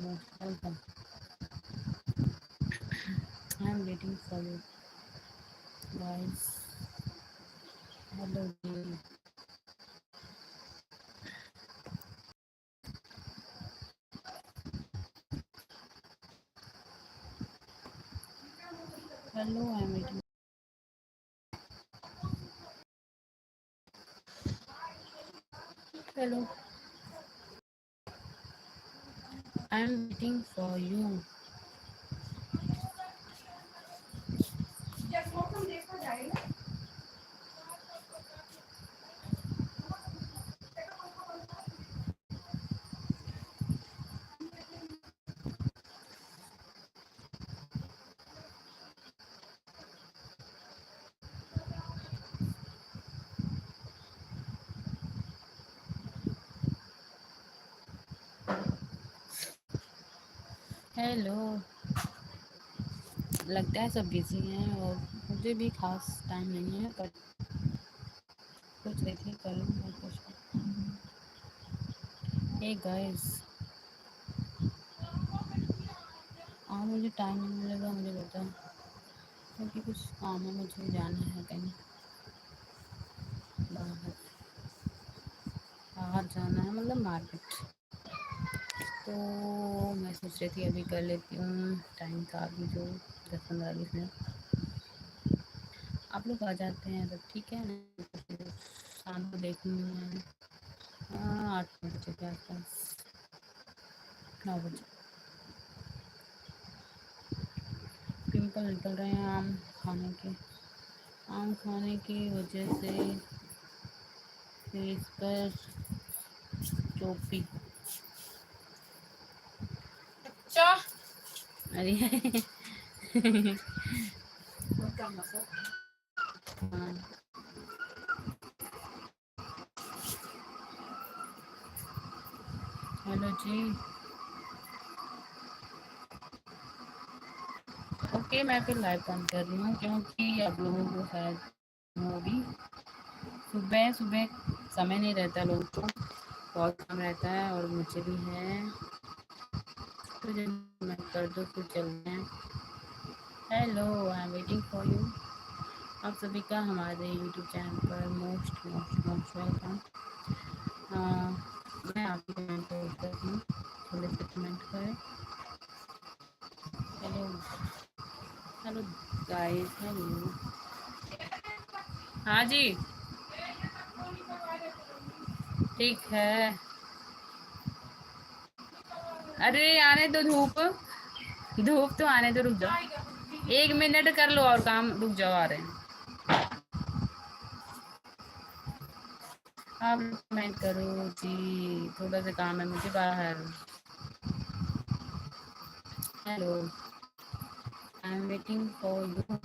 welcome. I am waiting for you guys. Hello, Ji. Hello, I am waiting. Hello, I am waiting for you. Hello. लगता है सब busy हैं और मुझे भी खास टाइम नहीं है, पर कुछ देखिए करूँ मैं कुछ। हे गाइस, हाँ मुझे टाइम नहीं मिलेगा, मुझे बताओ, क्योंकि कुछ काम है, मुझे जाना है कहीं बाहर। बाहर जाना है मतलब मार्केट। तो मैं सोच रही थी अभी कर लेती हूँ, टाइम था अभी जो 10-15 20 मिनट। आप लोग आ जाते हैं तो ठीक है ना, तो फिर शाम को देखूँगी मैं। 8 बजे के आसपास, 9 बजे। पिंपल निकल रहे हैं आम खाने के। आम खाने की वजह से फेस पर टोपी। अच्छा। अरे हाँ, हेलो जी। ओके, मैं फिर लाइव बंद कर रही हूँ, क्योंकि आप लोगों को शायद होगी सुबह सुबह समय नहीं रहता, लोगों को बहुत काम रहता है और मुझे भी है। तो जब मैं कर दो फिर चलते हैं। Hello, I am waiting for you. आप सभी का हमारे यूट्यूब चैनल पर मोस्ट मोस्ट मोस्ट वेलकम। मैं आपकी कमेंट को करती हूँ, थोड़े से कमेंट करें। Hello, hello guys, hello. हाँ जी, ठीक है। अरे आने दो धूप, धूप तो आने दो, रुक जाओ 1 मिनट, कर लो और काम, रुक जाओ आ रहे हैं। आप कमेंट करो जी, थोड़ा सा काम है मुझे बाहर। Hello, I am waiting for you.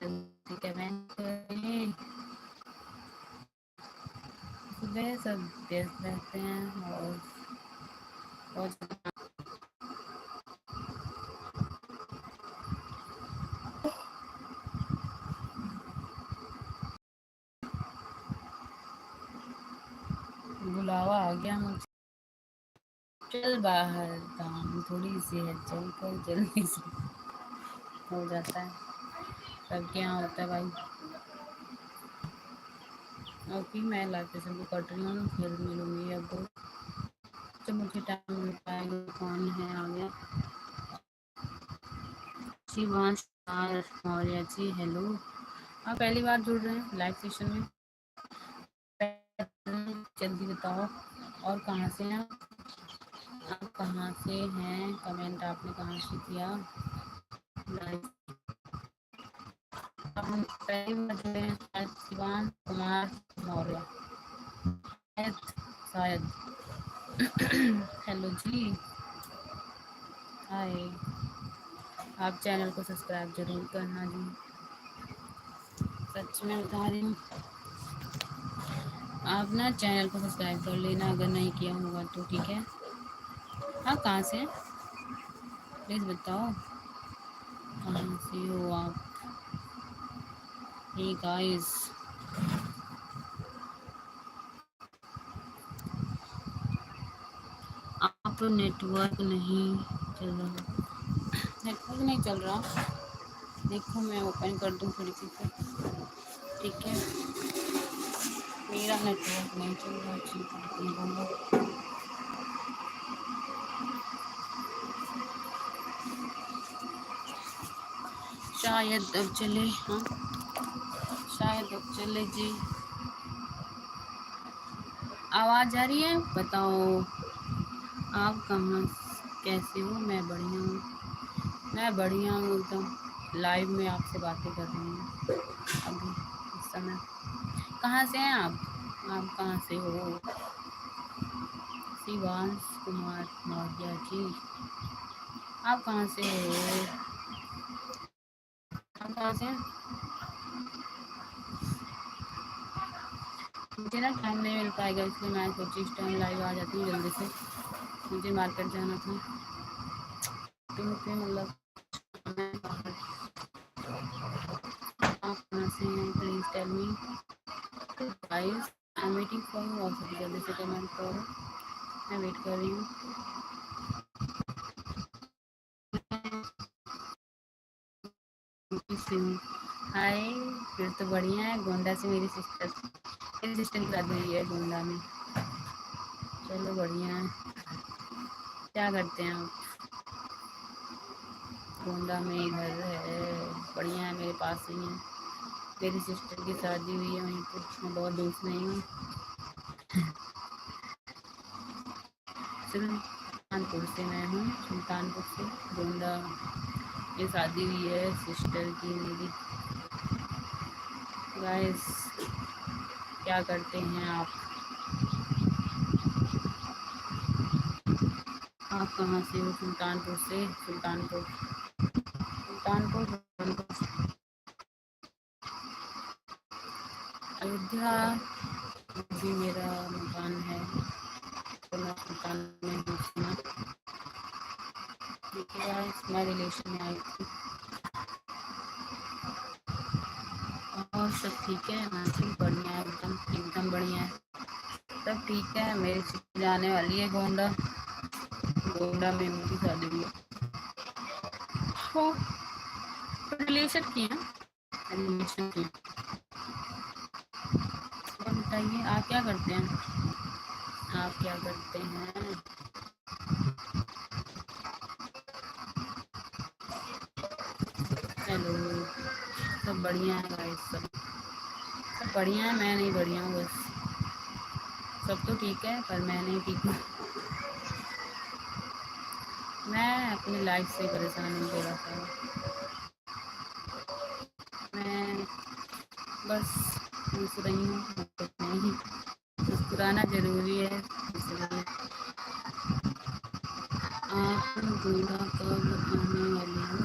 जल्दी कमेंट करें। सुबह सब व्यस्त रहते हैं और बहुत बुलावा आ गया मुझे। चल बाहर, काम थोड़ी सी है, चल कर जल्दी से हो जाता है, सबके यहाँ होता है भाई। ओके, मैं लाइव सेशन को कट रही हूँ, फिर मिलूंगी अब जब मुझे टाइम मिल पाएगा। कौन है आ गया? शिवांश मौर्य जी, हेलो। आप पहली बार जुड़ रहे हैं लाइव सेशन में? जल्दी बताओ, और कहाँ से हैं आप कहाँ से हैं? कमेंट आपने कहाँ से किया? लाइव आप पहली बार जुड़े हैं शायद, शिवान कुमार मौर्य शायद शायद। हेलो जी, हाय। आप चैनल को सब्सक्राइब जरूर करना जी, सच में बता रही हूँ। आप ना चैनल को सब्सक्राइब कर लेना अगर नहीं किया होगा तो, ठीक है। हाँ, कहाँ से प्लीज़ बताओ, कहाँ से हो आप? हे गाइस, आप तो नेटवर्क नहीं चल रहा, नेटवर्क नहीं चल रहा। देखो मैं ओपन कर दूँ खिड़की को, ठीक है। मेरा नेटवर्क नहीं चल रहा, जी। शायद अब चले, हाँ शायद अब चले जी। आवाज़ आ रही है? बताओ आप कहाँ, कैसे हो? मैं बढ़िया हूँ, मैं बढ़िया हूँ एकदम। लाइव में आपसे बातें कर रही हूँ अभी इस समय। कहाँ से हैं आप कहाँ से हो? शिवांश कुमार मौर्य जी, आप कहाँ से हो? आप कहाँ से हैं? मुझे ना टाइम नहीं मिल पाएगा, इसलिए मैं सोची इस टाइम लाइव आ जाती हूँ जल्दी से। मुझे मार्केट जाना था, क्योंकि मतलब आप कहाँ से हैं? Please tell me guys, I am waiting for you also. जल्दी से कमेंट करो, मैं वेट कर रही हूँ। हाय, फिर तो बढ़िया है। गोंडा से मेरी सिस्टर की शादी हुई है गोंडा में। चलो बढ़िया है। क्या करते हैं आप? गोंडा में घर है, बढ़िया है, मेरे पास ही है। मेरी सिस्टर की शादी हुई है वहीं पर, मैं बहुत दूर से नहीं हूँ। सुल्तानपुर से मैं हूँ, सुल्तानपुर से गोंडा में शादी हुई है सिस्टर की मेरी। गाइस क्या करते हैं आप? आप कहाँ से हो? सुल्तानपुर से, सुल्तानपुर सुल्तानपुर सुल्तानपुर। अयोध्या भी मेरा मकान है, तो मैं मकान में हूँ। मैं रिलेशन में आई थी। और सब ठीक है? हाँ जी बढ़िया है, एकदम एकदम बढ़िया है, सब ठीक है। मेरी सिस्टर जाने वाली है गोंडा, गोंडा में उनकी शादी हुई है। वो रिलेशन की है, रिलेशन की। और बताइए आप क्या करते हैं? आप क्या करते हैं? हेलो, सब बढ़िया है गाइस, सब बढ़िया है। मैं नहीं बढ़िया हूँ बस, सब तो ठीक है पर मैं नहीं ठीक हूँ। मैं अपनी लाइफ से परेशान हूँ थोड़ा सा। मैं बस खुश रही हूँ, नहीं मुस्कुराना ज़रूरी है, इसलिए। आप गोंडा कब आने वाली हो?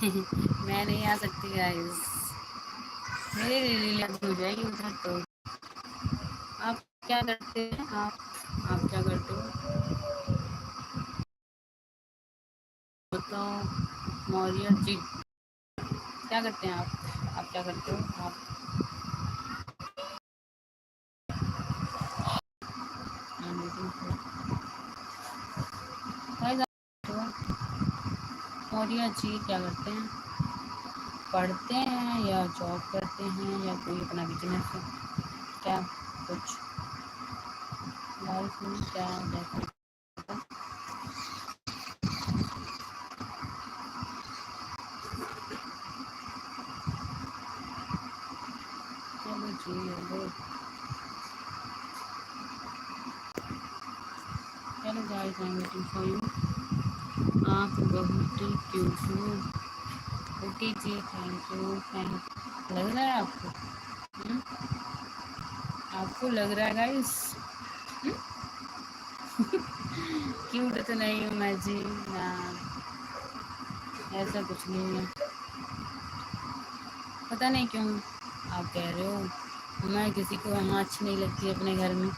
मैं नहीं आ सकती गाइस, मेरी रिलीज हो जाएगी उधर तो। आप क्या करते हैं? आप क्या करते हो बताओ मौर्य जी? क्या करते हैं आप क्या करते हो आप? मौर्य जी क्या करते हैं? पढ़ते हैं या जॉब करते हैं या कोई अपना बिजनेस है क्या? कुछ लाइफ में क्या जैसे? चलो जी, चलो guys, I am waiting for you. आप बहुत ही क्यूट हो। ओके जी, थैंक यू, थैंक। लग रहा है आपको? हुँ? आपको लग रहा है गाइस? क्यूट तो नहीं हूँ मैं जी, ना ऐसा कुछ नहीं है। पता नहीं क्यों आप कह रहे हो मैं किसी को वहाँ अच्छी नहीं लगती अपने घर में,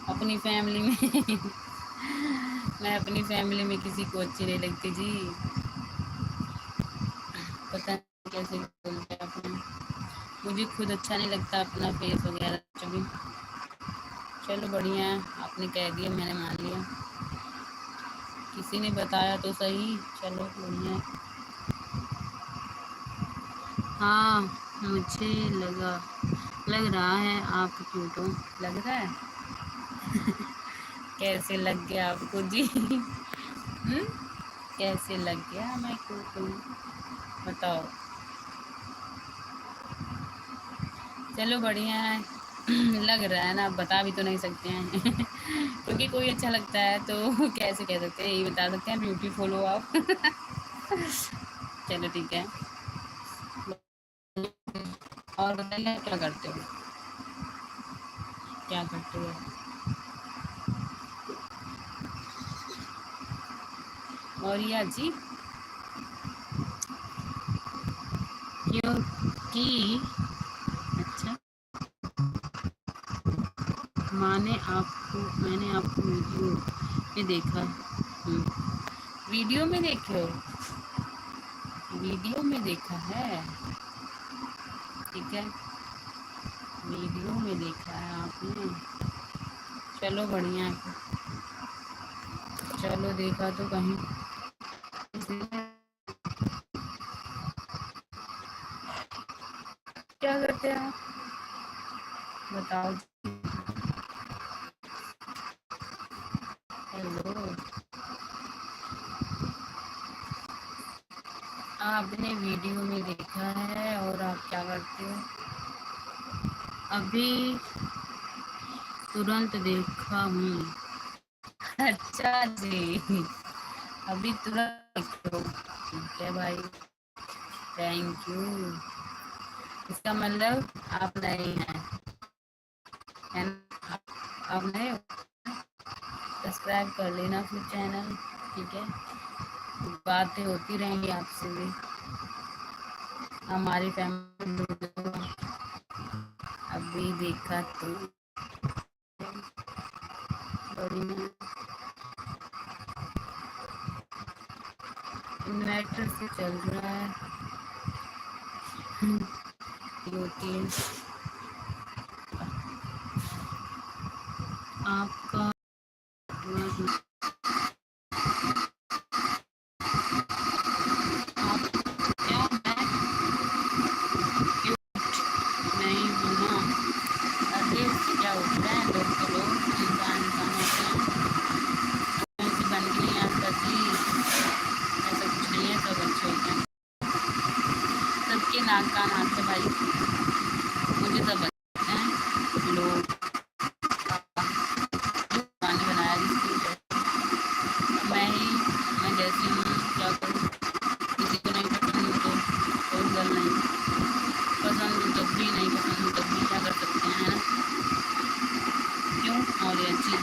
अपनी फैमिली में। मैं अपनी फैमिली में किसी को अच्छी नहीं लगती जी। पता नहीं कैसे बोलते हैं अपने, मुझे खुद अच्छा नहीं लगता अपना फेस वगैरह कभी। चलो बढ़िया है, आपने कह दिया मैंने मान लिया। किसी ने बताया तो सही। चलो बढ़िया। हाँ, मुझे लग रहा है आप क्यूट हो। लग रहा है? कैसे लग गया आपको जी? कैसे लग गया मैं क्यूट हूँ? बताओ। चलो बढ़िया है। लग रहा है ना, बता भी तो नहीं सकते हैं। क्योंकि कोई अच्छा लगता है तो कैसे कह सकते हैं, यही बता सकते हैं ब्यूटीफुल हो आप। चलो ठीक है। और बताइए क्या करते हो? क्या करते हो? और ये अजी क्योंकि अच्छा, मैंने आपको वीडियो में देखा। वीडियो में देखे हो? वीडियो में देखा है। ठीक है, वीडियो में देखा है आपने। चलो बढ़िया है। चलो देखा तो कहीं। क्या करते हैं आप? बताओ। हेलो। आपने वीडियो में देखा है और आप क्या करते हो? अभी तुरंत देखा हूँ। अच्छा जी, अभी तुरंत देखो। ठीक है भाई, थैंक यू। इसका मतलब आप नए हैं, है ना? आप नए हो, सब्सक्राइब कर लेना फिर चैनल। ठीक है, बातें होती रहेंगी आपसे भी। हमारी फैमिली अभी देखा तो बढ़िया। इन्वर्टर से चल रहा है। होती है आपका। आप क्या नहीं हूँ ना। अरे क्या होता है, लोग तो लोग इंसान होते हैं। ऐसी बनती नहीं आज करती, ऐसा कुछ नहीं है, सब अच्छे होते हैं। सबके नाक कान हाथ से भाई, मुझे सब अच्छे हैं लोग। पानी बनाया जिसकी मैं जैसी हूँ, क्या करूँ? किसी को नहीं पसंद तो कोई गल नहीं, पसंद हूँ तब भी, नहीं पसंद हूँ तब भी, क्या कर सकते हैं, है ना? क्यों? और ये अच्छी,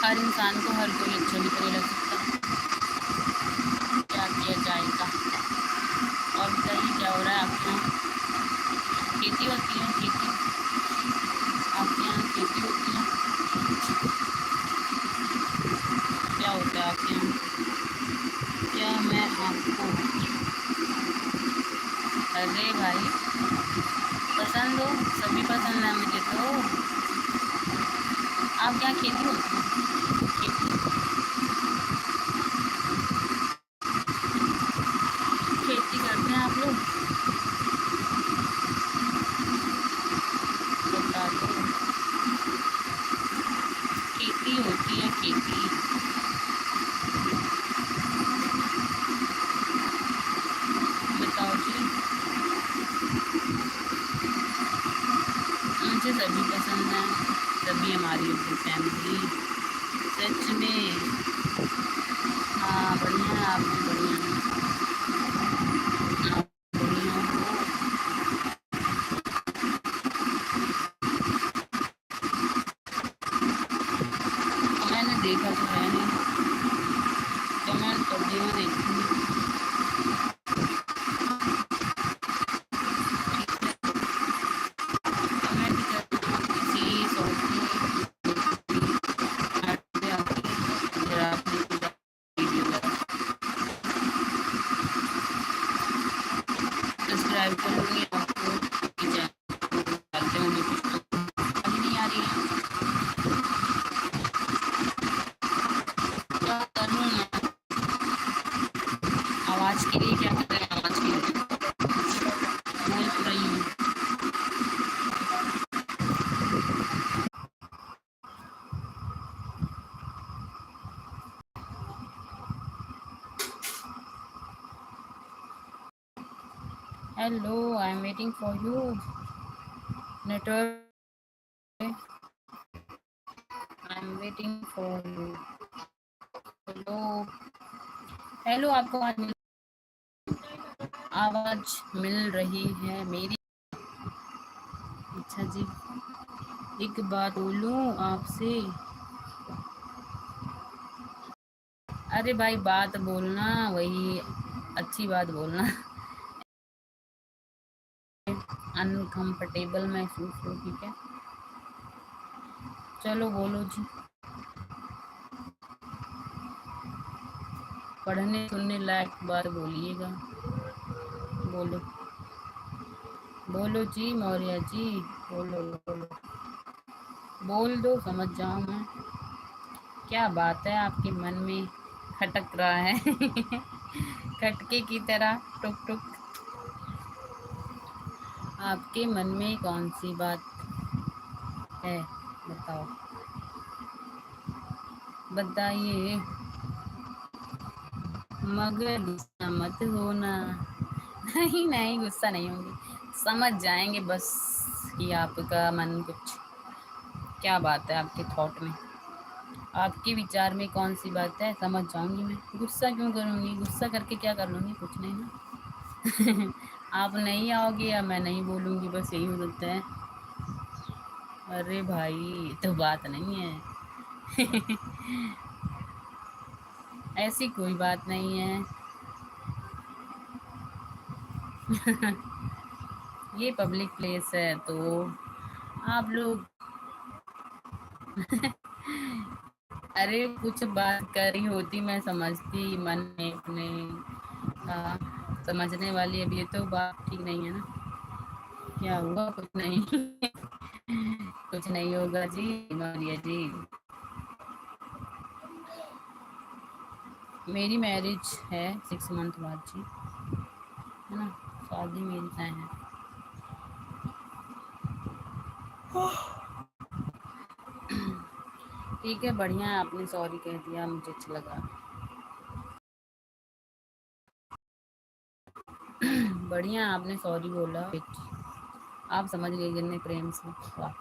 हर इंसान को हर कोई अच्छा भी तो नहीं लग सकता। क्या किया जाएगा? और बताइए क्या हो रहा है आपके यहाँ? खेती होती है? खेती आपके यहाँ खेती होती है? क्या होता है आपके यहाँ? क्या मैं आपको, अरे भाई पसंद हो? सभी पसंद है मुझे तो। आप क्या खेती होती है? खेती करते हैं आप लोग? बता दो। खेती होती है खेती? बताओ जी। मुझे सभी पसंद है, सभी हमारी फैमिली। सच में? हाँ बढ़िया है, आप भी बढ़िया हैं। आप बढ़िया हो। मैंने देखा तो है नहीं, तो मैं कभी ना देखूँगी। मैं भी करती हूँ किसी शौक पे आके, अगर आपने पूरा वीडियो सब्सक्राइब करूँगी आपको, डालते होंगे कुछ तो, अभी नहीं आ रही है। Hello, I am waiting for you. Network, I am waiting for you. Hello, hello, आपको आवाज मिल रही है मेरी? अच्छा जी, एक बात बोलूं आपसे। अरे भाई, बात बोलना, वही अच्छी बात बोलना। अनकंफर्टेबल महसूस हो, ठीक है? चलो बोलो जी। पढ़ने सुनने लायक बात बोलिएगा। बोलो, बोलो जी मौर्य जी। बोलो बोलो, बोल दो, समझ जाऊं मैं। क्या बात है आपके मन में खटक रहा है? खटके की तरह, टुक टुक। आपके मन में कौन सी बात है, बताओ, बताइए। मगर गुस्सा मत होना। नहीं नहीं, गुस्सा नहीं होंगी, समझ जाएंगे बस कि आपका मन कुछ, क्या बात है आपके थॉट में, आपके विचार में कौन सी बात है, समझ जाऊंगी मैं। गुस्सा क्यों करूंगी? गुस्सा करके क्या कर लूंगी? कुछ नहीं ना। आप नहीं आओगे या मैं नहीं बोलूंगी, बस यही हो सकता है। अरे भाई, तो बात नहीं है। ऐसी कोई बात नहीं है। ये पब्लिक प्लेस है तो आप लोग। अरे कुछ बात करी होती, मैं समझती मन में अपने। हाँ, समझने वाली। अब ये तो बात ठीक नहीं है ना। क्या हुआ? कुछ नहीं। कुछ नहीं होगा जी, मौर्य जी। मेरी मैरिज है 6 मंथ बाद जी, है ना? शादी मेरी तय है। ठीक है, बढ़िया है, आपने सॉरी कह दिया, मुझे अच्छा लगा। बढ़िया, आपने सॉरी बोला। आप समझ गए कितने प्रेम से, वाह।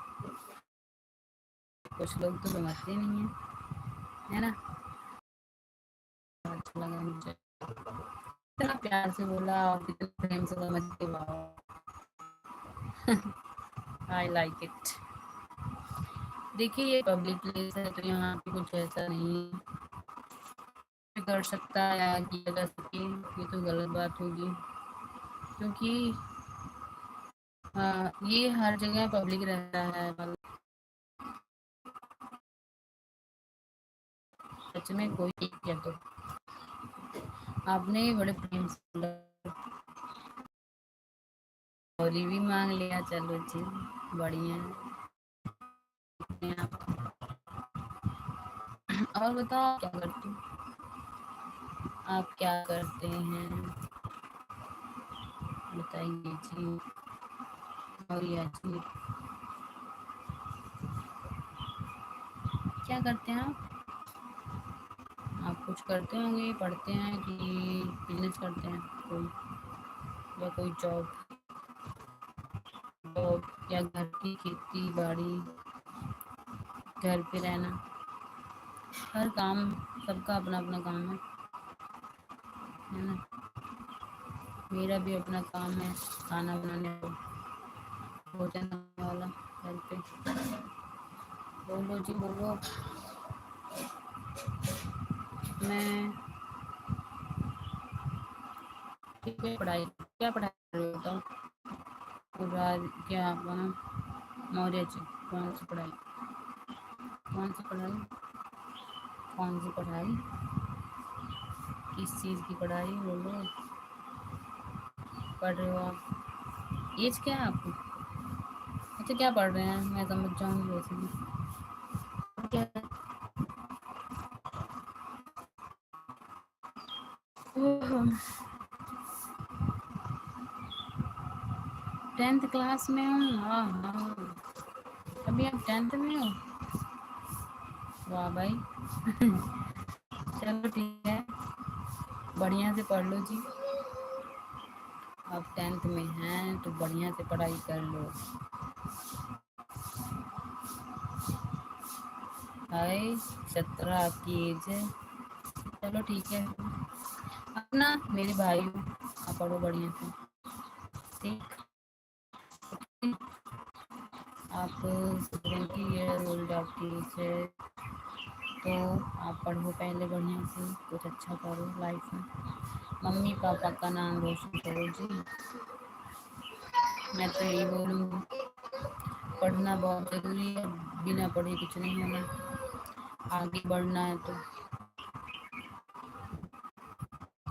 कुछ लोग तो समझते नहीं है ना? अच्छा लगा मुझे, इतना प्यार से बोला और कितने प्रेम से समझ के, वाह। I like it. देखिए, ये पब्लिक प्लेस है तो यहाँ पे कुछ ऐसा नहीं कर सकता या किया जा सके, ये तो गलत बात होगी। क्योंकि ये हर जगह पब्लिक रहता है, मतलब सच में कोई एक किया तो आपने बड़े प्रेम से बोला, सॉरी भी मांग लिया, चलो जी, बढ़िया है आप। और बताओ क्या करते हो? आप क्या करते हैं, बताइए जी। और या जी, क्या करते हैं आप कुछ करते होंगे, पढ़ते हैं कि बिजनेस करते हैं कोई, या कोई जॉब, जॉब या घर की खेती बाड़ी, घर पे रहना, हर काम, सबका अपना अपना काम है ना? मेरा भी अपना काम है, खाना बनाने वाला, भोजन वाला, घर पे। बोलो जी बोलो। मैं, ठीक है, पढ़ाई, क्या पढ़ाई कर रहे हो बताओ? पूरा, क्या अपना मौर्य जी, कौन सी पढ़ाई? कौन सी पढ़ाई? कौन सी पढ़ाई? किस चीज़ की पढ़ाई बोलो? पढ़ रहे हो आप? एज क्या है आपकी? अच्छा, क्या पढ़ रहे हैं, मैं समझ जाऊंगी वैसे भी। क्या? ओह, 10th क्लास में हूँ, हाँ हाँ। अभी आप 10th में हो? वाह भाई। चलो ठीक है, बढ़िया से पढ़ लो जी। अब 10th में हैं तो बढ़िया से पढ़ाई कर लो। हाय 17 आपकी एज है, चलो ठीक है। अपना मेरे भाई हो, आप पढ़ो बढ़िया से, ठीक। आप 20 ईयर ओल्ड आपकी एज है, तो आप पढ़ो पहले बढ़िया से, कुछ अच्छा करो लाइफ में, मम्मी पापा का नाम रोशन करो जी। मैं तो यही बोलूँगी, पढ़ना बहुत ज़रूरी है, बिना पढ़े कुछ नहीं होना, आगे बढ़ना है तो।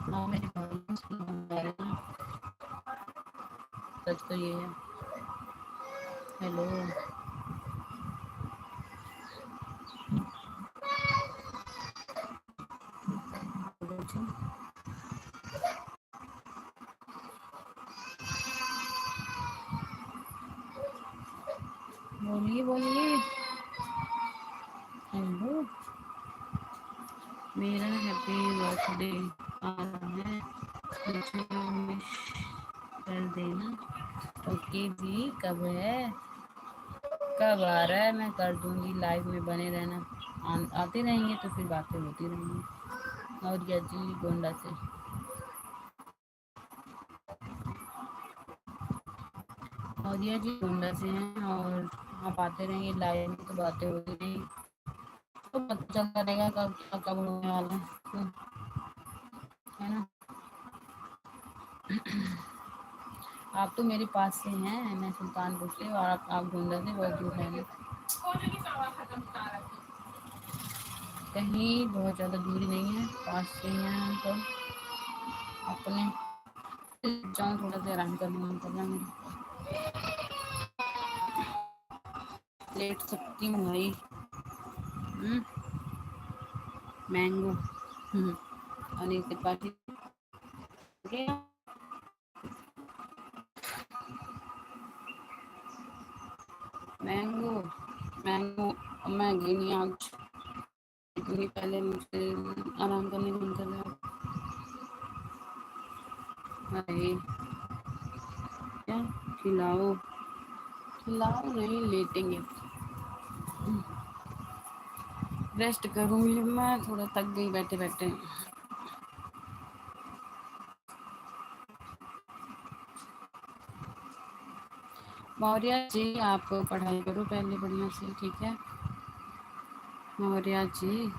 हाँ मेरे भाई सच तो ये है। हेलो बोलिए बोलिए। हेलो, मेरा हैप्पी बर्थडे आ रहा है, मुझे विश कर देना। ओके जी, कब है, कब आ रहा है, मैं कर दूंगी, लाइव में बने रहना। आते रहेंगे तो फिर बातें होती रहेंगी। और या जी गोंडा से, और या जी गोंडा से हैं, और आप आते रहेंगे लाइव में तो बातें होती रहेंगी, तो पता चलता रहेगा कब क्या कब होने वाला है, है ना। आप तो मेरे पास से हैं, मैं सुल्तानपुर से, और आप गोंडा से, बहुत दूर है, कहीं बहुत ज़्यादा दूरी नहीं है, पास से ही हैं हम तो। अपने जाऊँ थोड़ा सा आराम करना मेरे, लेट सकती हूँ भाई। Mango Anil Tripathi mango mango, मैं गई नहीं आज, इतनी पहले मुझे आराम करने को मन कर रहा है। क्या खिलाओ, खिलाओ नहीं, लेटेंगे, रेस्ट करूँगी मैं, थोड़ा थक गई बैठे बैठे। मौर्य जी आप पढ़ाई करो पहले बढ़िया से, ठीक है मौर्य जी।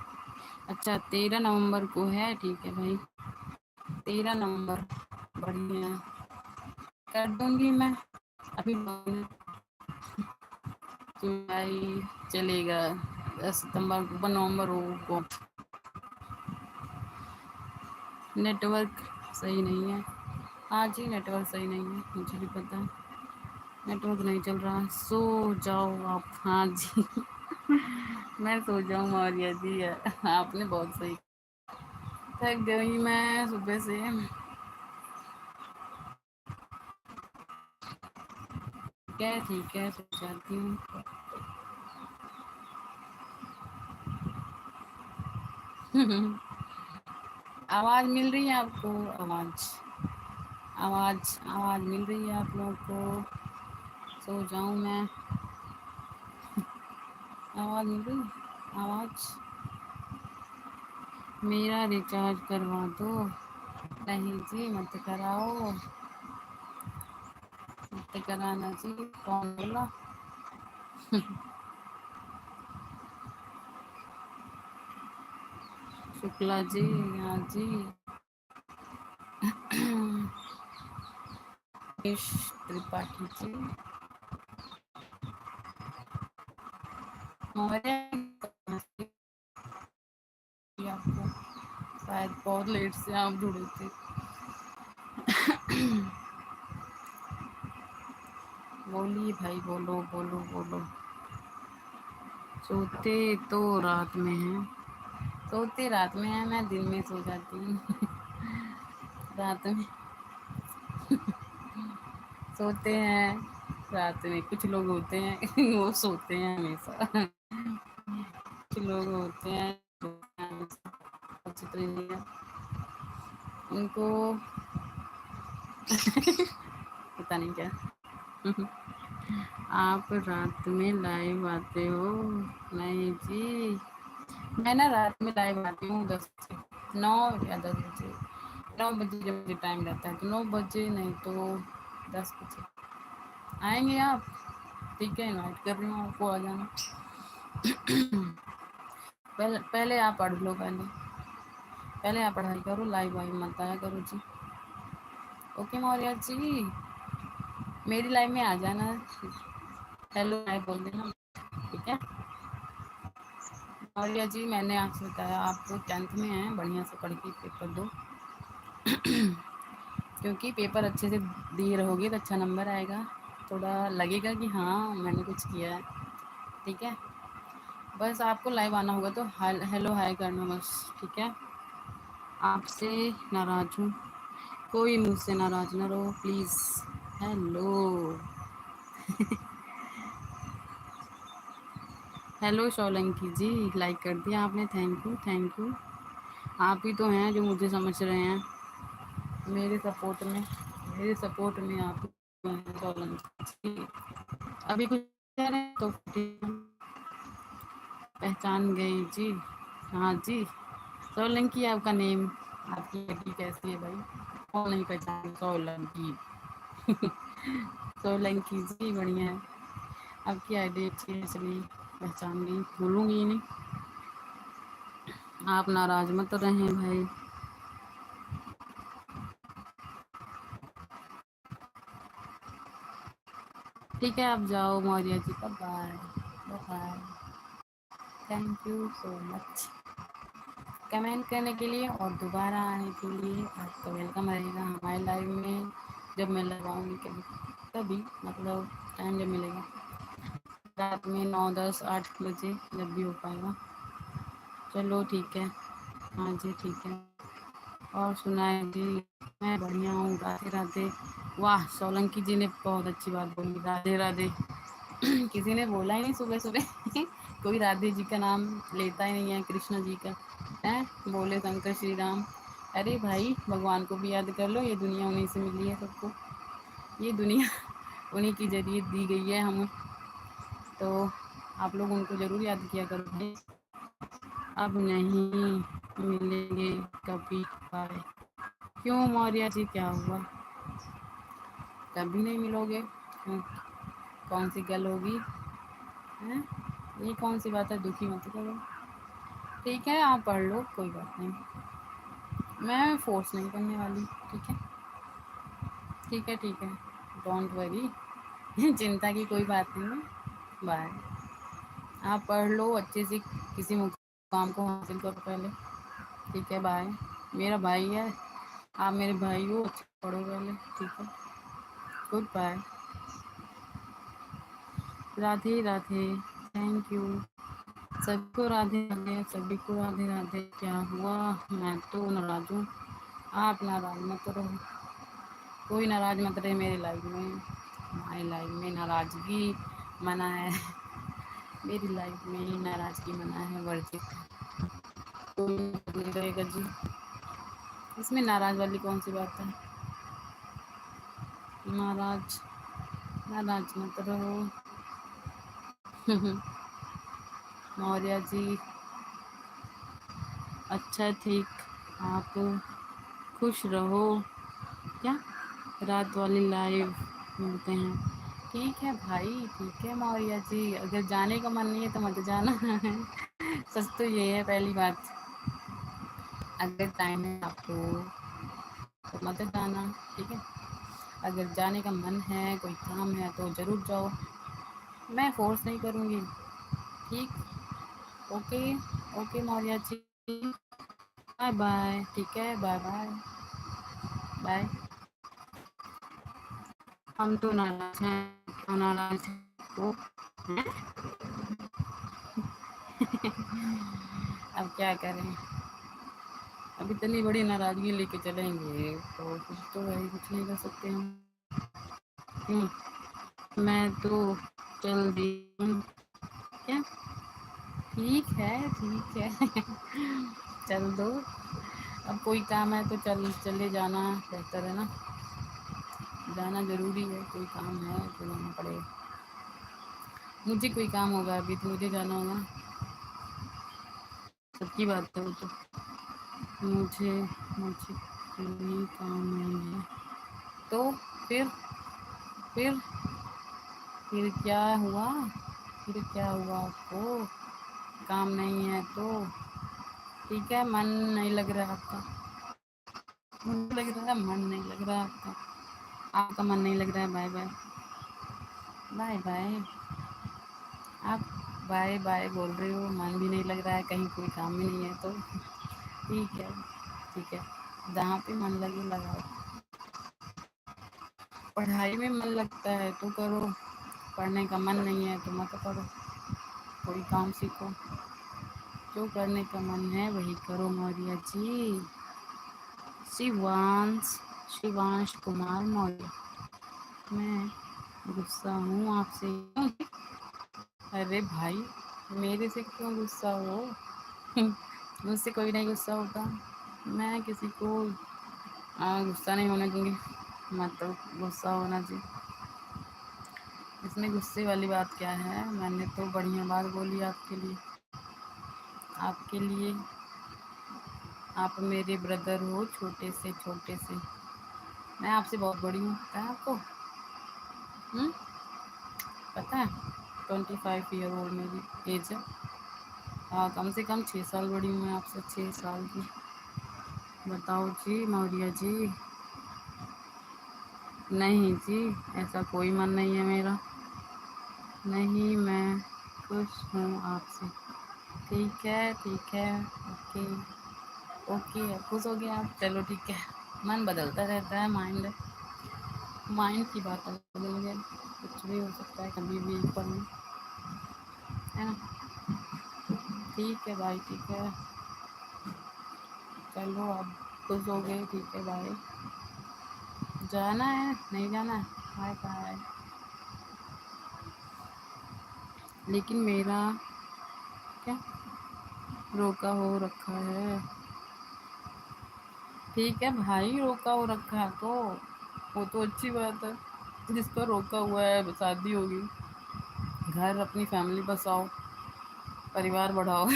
अच्छा 13 नवंबर को है, ठीक है भाई, 13 नवंबर, बढ़िया कर दूंगी मैं। अभी जुलाई चलेगा, 10 सितंबर को, नवंबर को। नेटवर्क सही नहीं है, हाँ जी नेटवर्क सही नहीं है, मुझे भी पता है, नेटवर्क नहीं चल रहा। सो जाओ आप, हाँ जी मैं सो जाऊँ मौर्य जी, आपने बहुत सही, थक गई मैं सुबह से। क्या ठीक है, सो जाती हूँ। आवाज़ मिल रही है आपको, आवाज़ आवाज़ आवाज़ मिल रही है आप लोगों को, सो जाऊँ मैं, आवाज़ मिल रही है, आवाज़। मेरा रिचार्ज करवा दो, नहीं जी मत कराओ, मत कराना जी, कौन बोला। शुक्ला जी, हाँ जी त्रिपाठी जी, हमारे आपको शायद बहुत लेट से आप जुड़े थे। बोलिए भाई, बोलो बोलो बोलो। सोते तो रात में हैं, सोते रात में है, मैं दिन में सो जाती हूँ रात में सोते हैं रात में, कुछ लोग होते हैं वो सोते हैं हमेशा, कुछ लोग होते हैं अच्छी तो नहीं है उनको, पता नहीं क्या। आप रात में लाइव आते हो? नहीं जी, मैं ना रात में लाइव आती हूँ 9 या 10 बजे। 9 बजे जब मुझे टाइम रहता है तो 9 बजे, नहीं तो 10 बजे। आएंगे आप? ठीक है, इनवाइट कर रही हूँ आपको, आ जाना। पहले आप पढ़ लो, पहले आप पढ़ाई करो, लाइव वाइव मत आया करो जी। ओके मौर्या जी, मेरी लाइव में आ जाना, हेलो हाय बोल देना, ठीक है। मौर्या जी, मैंने आपसे बताया आप 10th में हैं, बढ़िया से पढ़ के पेपर दो। क्योंकि पेपर अच्छे से दिए रहोगे तो अच्छा नंबर आएगा, थोड़ा लगेगा कि हाँ मैंने कुछ किया है, ठीक है। बस आपको लाइव आना होगा तो हेलो हाय करना बस, ठीक है। आपसे नाराज़ हूँ, कोई मुझसे नाराज़ ना रहो प्लीज़। Hello. Hello Solanki ji, like कर दिया आपने, थैंक यू थैंक यू। आप ही तो हैं जो मुझे समझ रहे हैं, मेरे सपोर्ट में, मेरे सपोर्ट में आप ही हैं सोलंकी जी। अभी कुछ कह रहे हैं तो पहचान गई जी। हाँ जी, सोलंकी आपका नेम, आपकी आईडी कैसी है भाई? कौन नहीं पहचान सोलंकी? सोलंकी जी बढ़िया है, आपकी आईडी अच्छी है इसलिए पहचान गई, भूलूंगी नहीं। आप नाराज मत रहें भाई। ठीक है, आप जाओ Maurya ji, bye bye. Thank you so much comment करने के लिए और दोबारा आने के लिए। आपका वेलकम रहेगा हमारे लाइव में, जब मैं लगाऊंगी कभी कभी, मतलब टाइम जब मिलेगा, रात में 9 10 8 बजे जब भी हो पाएगा। चलो ठीक है, हाँ जी ठीक है। और सुनाए जी? मैं बढ़िया हूँ, राधे राधे। वाह, सोलंकी जी ने बहुत अच्छी बात बोली, राधे राधे। किसी ने बोला ही नहीं सुबह सुबह। कोई राधे जी का नाम लेता ही नहीं है, कृष्ण जी का है, बोले शंकर श्री राम। अरे भाई, भगवान को भी याद कर लो, ये दुनिया उन्हीं से मिली है सबको, ये दुनिया उन्हीं की जरिए दी गई है हमें, तो आप लोग उनको ज़रूर याद किया करो भाई। अब नहीं मिलेंगे कभी, बाय। क्यों मौर्य जी, क्या हुआ? कभी नहीं मिलोगे? कौन सी गल होगी? हैं, ये कौन सी बात है? दुखी मत करो, ठीक है। आप पढ़ लो, कोई बात नहीं, मैं फोर्स नहीं करने वाली, ठीक है। ठीक है ठीक है, डोंट वरी। चिंता की कोई बात नहीं है, बाय। आप पढ़ लो अच्छे से, किसी मुकाम को हासिल करो पहले, ठीक है, बाय। मेरा भाई है, आप मेरे भाई हो, अच्छे पढ़ो पहले, ठीक है। Good bye. Radhe Radhe, thank you. सभी को राधे राधे, सभी को राधे राधे। क्या हुआ? मैं तो नाराज हूँ, आप नाराज मत रहो, कोई नाराज मत रहे मेरे लाइफ में, हमारी लाइफ में नाराज़गी मना है। मेरी लाइफ में ही नाराज़गी मना है, वर्जित कोई नहीं करेगा जी, इसमें नाराज़ वाली कौन सी बात है? नाराज नाराज मत रहो। मौर्य जी, अच्छा ठीक, आप खुश रहो। क्या? रात वाली लाइव मिलते हैं, ठीक है भाई, ठीक है मौर्य जी, अगर जाने का मन नहीं है तो मत जाना। सच तो ये है पहली बात, अगर टाइम है आपको तो मत जाना, ठीक है। अगर जाने का मन है, कोई काम है तो ज़रूर जाओ, मैं फोर्स नहीं करूँगी, ठीक। Okay, okay Maurya ji, bye bye, ठीक है, बाय बाय बाय। हम तो नाराज हैं, क्यों नाराज हैं वो? अब क्या करें, अब इतनी बड़ी नाराज़गी लेके चलेंगे तो कुछ तो वही, कुछ नहीं कर सकते हम। मैं तो चल दी हूँ, क्या? ठीक है। चल दो, अब कोई काम है तो चले जाना बेहतर है ना। जाना ज़रूरी है, कोई काम है तो जाना पड़ेगा। मुझे कोई काम होगा अभी तो मुझे जाना होगा ना, सबकी बात है वो तो। मुझे मुझे कोई काम नहीं है तो फिर फिर फिर क्या हुआ? फिर क्या हुआ आपको? काम नहीं है तो ठीक है, मन नहीं लग रहा आपका, मुझे लग रहा है मन नहीं लग रहा आपका, आपका मन नहीं लग रहा है। Bye bye, bye bye. आप बाय बाय बोल रहे हो, मन भी नहीं लग रहा है, कहीं कोई काम भी नहीं है तो ठीक है, ठीक है, जहाँ पे मन लगे लगाओ। पढ़ाई में मन लगता है तो करो, पढ़ने का मन नहीं है तो मत पढ़ो, कोई काम सीखो, जो करने का मन है वही करो मौर्य जी। शिवांश शिवांश कुमार मौर्य। मैं गुस्सा हूँ आपसे। अरे भाई, मेरे से क्यों गुस्सा हो? मुझसे कोई नहीं गुस्सा होता, मैं किसी को गुस्सा नहीं होने दूंगी, मतलब गुस्सा होना चाहिए। इसमें गुस्से वाली बात क्या है? मैंने तो बढ़िया बात बोली आपके लिए, आपके लिए। आप मेरे ब्रदर हो, छोटे से छोटे से। मैं आपसे बहुत बड़ी हूँ, पता है आपको? हुँ? पता है? 25 ईयर ओल्ड मेरी एज है। हाँ, कम से कम 6 साल बड़ी हूँ मैं आपसे, 6 साल की। बताओ जी मौर्य जी। नहीं जी, ऐसा कोई मन नहीं है मेरा। नहीं, मैं खुश हूँ आपसे। ठीक है, ठीक है, ओके, ओके, खुश हो गए आप? चलो ठीक है। मन बदलता रहता है, माइंड माइंड की बात अलग है, कुछ भी हो सकता है कभी भी ऊपर में, है ना? ठीक है भाई, ठीक है, चलो आप खुश हो गए, ठीक है भाई। जाना है नहीं जाना है? Bye bye. लेकिन मेरा क्या रोका हो रखा है? ठीक है भाई, रोका हो रखा है तो वो तो अच्छी बात है। जिसका रोका हुआ है शादी होगी, घर अपनी फैमिली बसाओ, परिवार बढ़ाओ।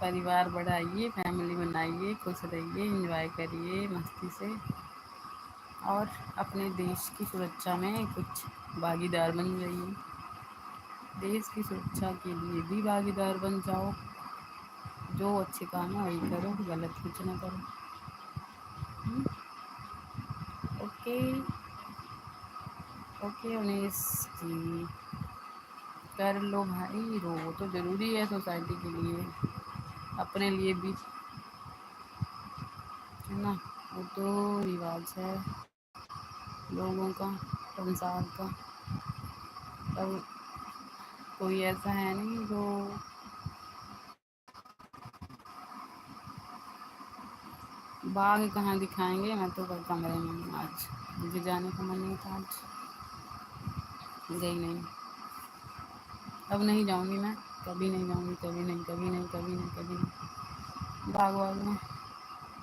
परिवार बढ़ाइए, फैमिली बनाइए, खुश रहिए, एंजॉय करिए मस्ती से, और अपने देश की सुरक्षा में कुछ भागीदार बन जाइए। देश की सुरक्षा के लिए भी भागीदार बन जाओ। जो अच्छे काम है वही करो, गलत कुछ ना करो। हम्म, ओके, ओके उमेश जी, कर लो भाई, रो तो ज़रूरी है सोसाइटी के लिए, अपने लिए भी, है ना? वो तो रिवाज है लोगों का, संसार का। अब कोई ऐसा है नहीं जो बाघ कहाँ दिखाएंगे। मैं तो कमरे में हूँ आज, मुझे जाने का मन नहीं था आज, गई नहीं। अब नहीं जाऊँगी मैं, कभी नहीं जाऊँगी, कभी नहीं, कभी नहीं, कभी नहीं, कभी नहीं। बाघ वाघ में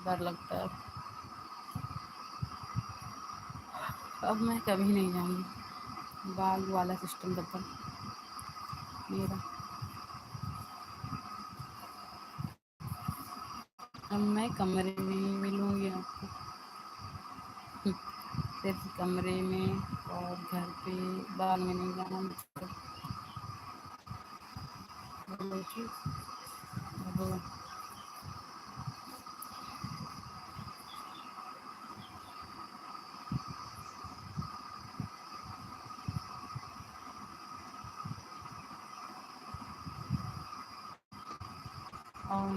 डर लगता है, अब मैं कभी नहीं जाऊँगी बाघ वाला सिस्टम तब तक मेरा। अब मैं कमरे में ही मिलूँगी आपको, सिर्फ कमरे में, और घर पे बाग में नहीं जाना मुझको। बोलो जी, बोलो। और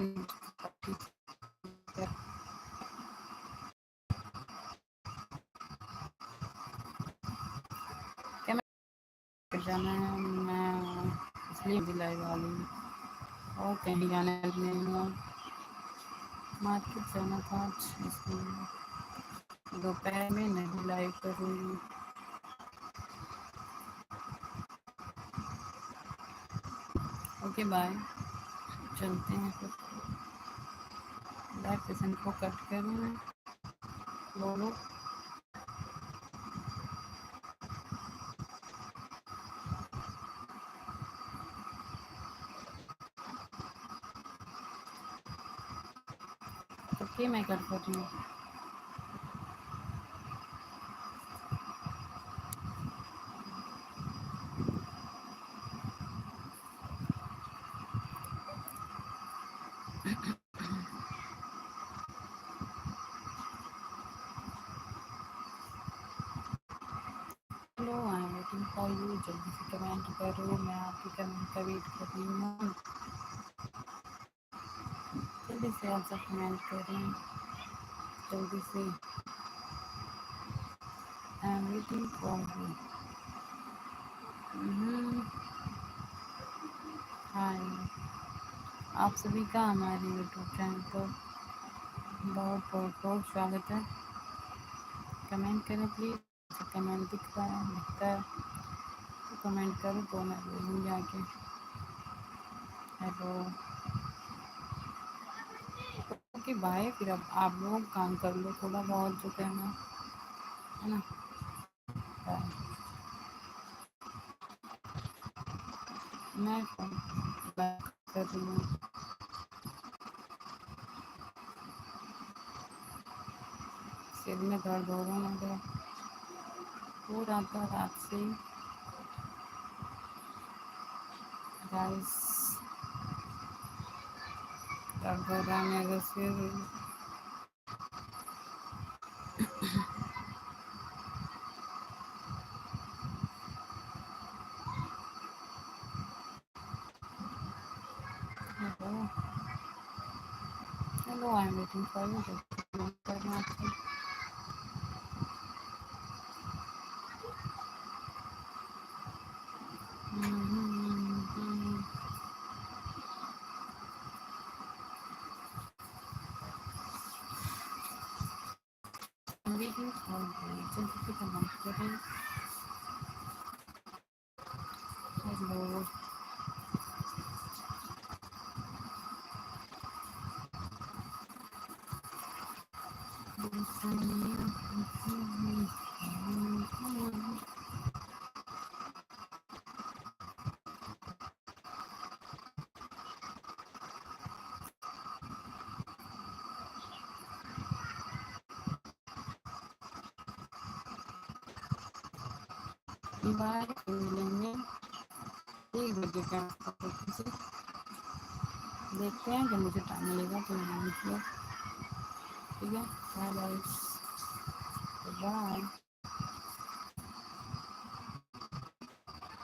क्या मैं जाना है, मैं इसलिए दिलाई वाली हूँ, और कहीं जाने नहीं हुआ, मार्केट जाना था आज इसलिए। दोपहर में नहीं लाइव करूँगी। ओके बाय, चलते हैं फिर, लाइव सेशन को कट करूँ मैं, बोलो। ओके, मैं कर रही हूँ। Hello, I am waiting for you. जल्दी से कमेंट करो, मैं आपके कमेंट का वेट कर रही हूँ। जल्दी से आप सब कमेंट करें, जल्दी से। I am waiting for you. Hi, आप सभी का हमारे यूट्यूब चैनल पर बहुत बहुत बहुत स्वागत है। कमेंट करें प्लीज़। कमेंट दिख रहा है, दिखता है तो कमेंट करो तो मैं बोलूँगी आके। Hello, okay bye. फिर अब आप लोग काम कर लो थोड़ा बहुत जो कहना है ना। बाय। मैं बात कर रही हूँ। सिर में दर्द हो रहा है मेरे, हो रहा था रात से। गाइस, दर्द हो रहा है मेरे सिर। Hello, hello, I am waiting for you. करना आपसे। वेटिंग फॉर यू, जल्दी से कमेंट करें। Hello, bye. मिलेंगे 1 बजे का। देखते हैं, जब मुझे टाइम मिलेगा तो मैं ठीक है। Bye bye, bye.